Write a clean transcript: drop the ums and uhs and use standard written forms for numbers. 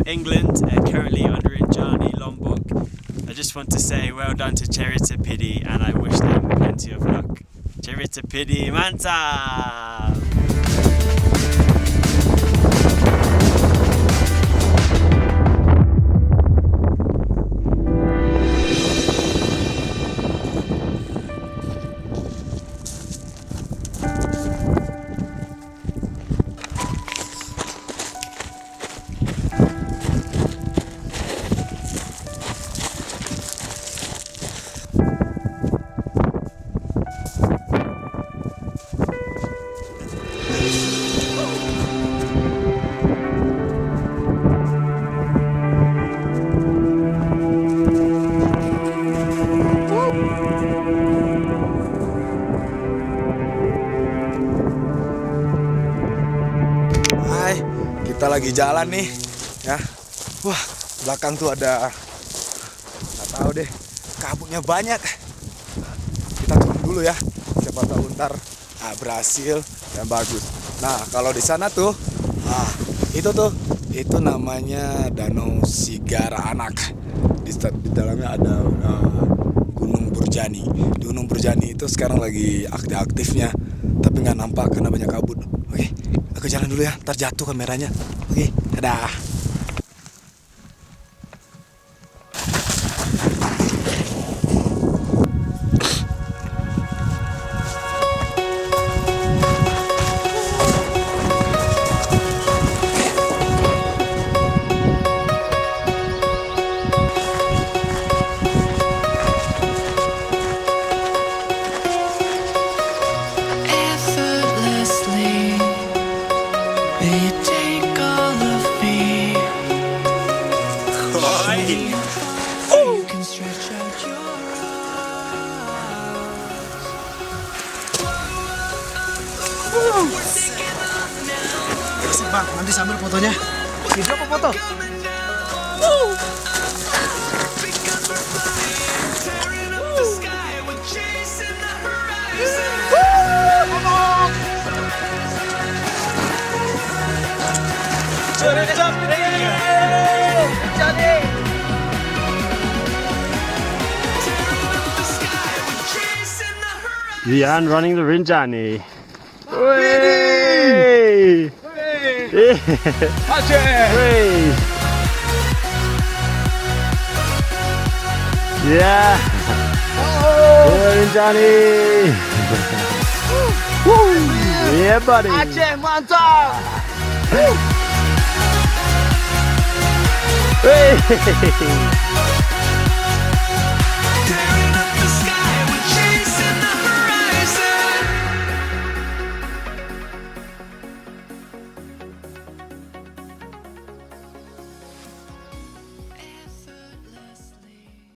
England, currently under Rinjani, Lombok. I just want to say well done to Cerita Pidi and I wish them plenty of luck. Cerita Pidi, mantap! Kita lagi jalan nih, ya. Wah, belakang tuh ada, nggak tahu deh, kabutnya banyak. Kita turun dulu ya, siapa tahu ntar berhasil dan bagus. Nah, kalau di sana tuh, itu namanya Danau Sigara Anak. Di dalamnya ada Gunung Burjani. Gunung Burjani itu sekarang lagi aktifnya, tapi nggak nampak karena banyak kabut. Oke. Aku jalan dulu ya, ntar jatuh kameranya. Oke, dadah. Bang, nanti sambil fotonya. Video apa foto? Rian running the Rinjani. Hey! Hey! Yeah! Rinjani! Yeah, buddy! Aceh mantap! Hey!